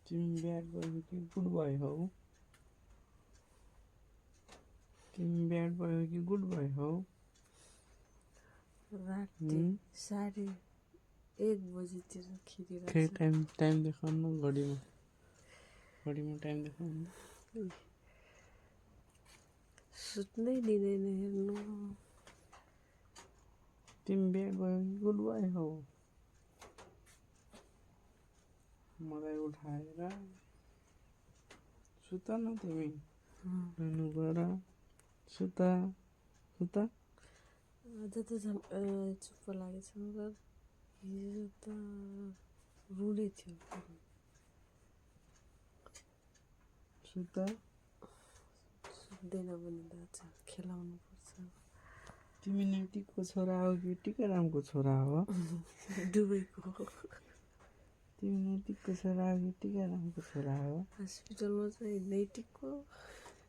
तिमी ब्याड भयो कि गुड भयो हौ? तिमी ब्याड भयो कि गुड भयो हौ? राति 1:30 बजीतिर खै खिरिरहेको टाइम देखाउनु घडीमा टाइम देखाउनु। सुत्नै दिँदैन हेर्नु। तिमी ब्याड भयो कि गुड भयो हौ? मलाई उठाएर सुत न तिमी गर सुत सुत। आज त चुप्प लागेछ मगर हिजो त रुने थियो। सुत सुत्दैन भने त आज खेलाउनु पर्छ। तिमी नैतिकको छोरा हो कि टिकारामको छोरा हो? दुबईको। तिमी नैतिकको छोरा हो कि टिकारामको छोरा हो? हस्पिटलमा चाहिँ नैतिकको,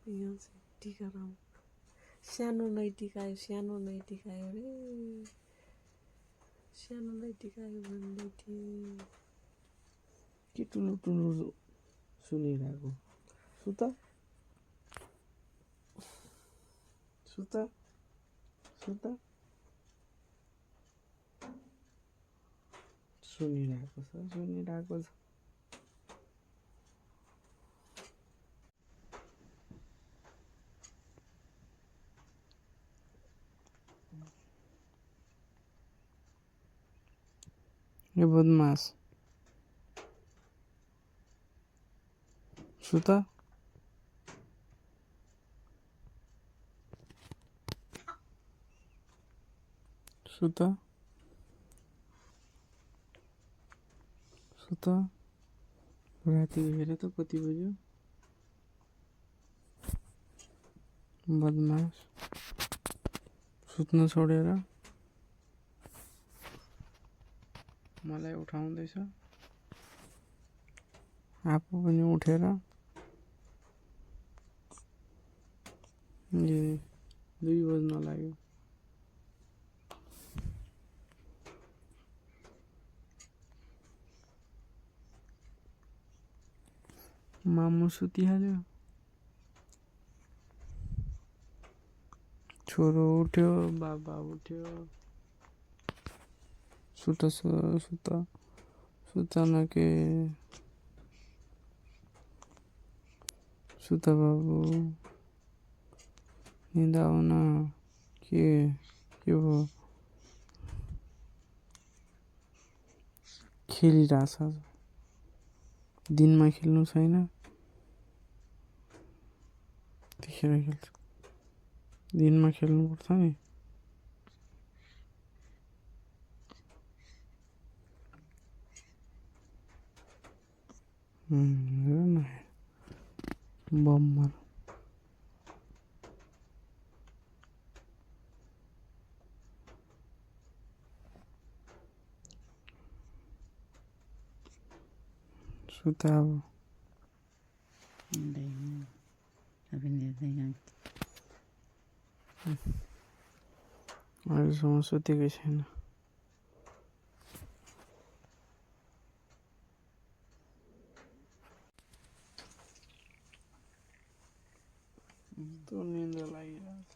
यहाँ चाहिँ टिकाराम। सानो नैतिक आयो अरे सानो नैतिक आयो भन्दै थिएँ। के टुलु सुनिरहेको? सुत सुत सुत। सुनिरहेको छ। ए बदमास सुत। सुत सुत। राति हेर त कति बज्यो? बदमास सुत्न छोडेर मलाई उठाउँदैछ। आफू पनि उठेर 2 बज्न लाग्यो। मामु सुतिहाल्यो। छोरो उठ्यो, बाबा उठ्यो। सुत न के सुत बाबु, निद आउन। के भयो? खेलिरहेछ। दिनमा खेल्नु छैन, त्यतिखेर खेल्छ। दिनमा खेल्नु पर्छ नि। बम्मर सुत अब। अहिलेसम्म सुतेकै छैन। तो निन्द्रा लागिरहेको छ।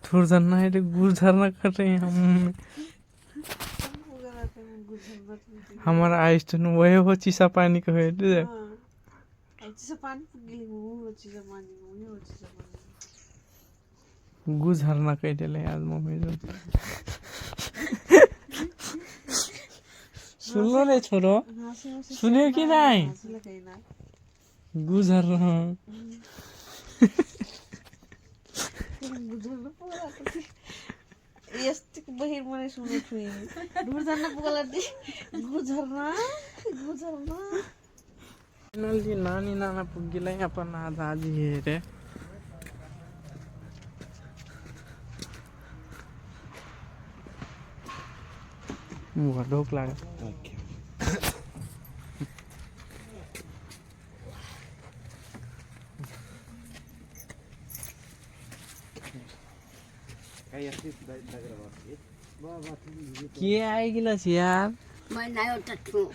थोड़ा झरना है गुड़ झरना कर रहे हैं हम। हमारा आइस तो वही हो चिसा पानी का है गुड़ झरना कह दिले आज मम्मी जो सुन लो रे छोरो, सुने कि नहीं? गुड़ झरना यस्तो बहिर मलाई सुन्नु थियो। गुजर्न पुगला दि गुजर्न नल्दी नानी नाना पुगिला अपन आज आज हेरे ढोक लागा के आइगिलास यार मैं नहीं होता तू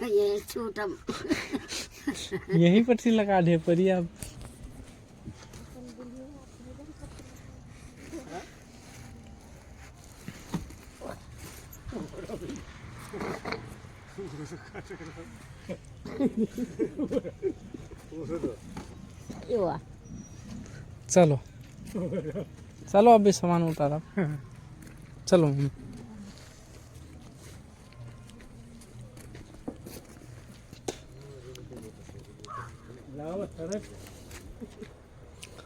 ये छोटा यहीं पर से लगा दे परी आप चलो चलो अभी सामान उतारा चलो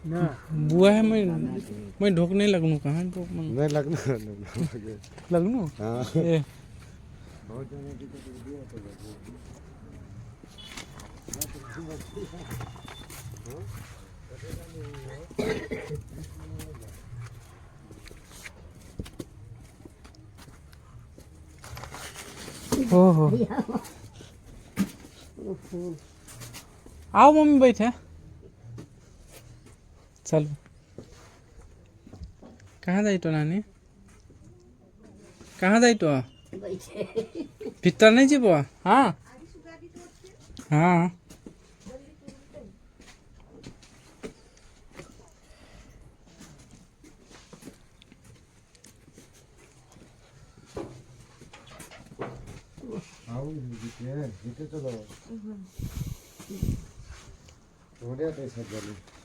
बुआ है मैं ढोक नहीं लगनू कहाँ ढोक नहीं लगना लगनू हाँ ए बहुत जाने की तो वीडियो तो ओहो आओ मम्मी बैठे चलो कहाँ जाई तो नानी कहाँ जाई तो भीतर नहीं जीव हाँ हाँ आओ जीते चलो थोड़े पैसा चलो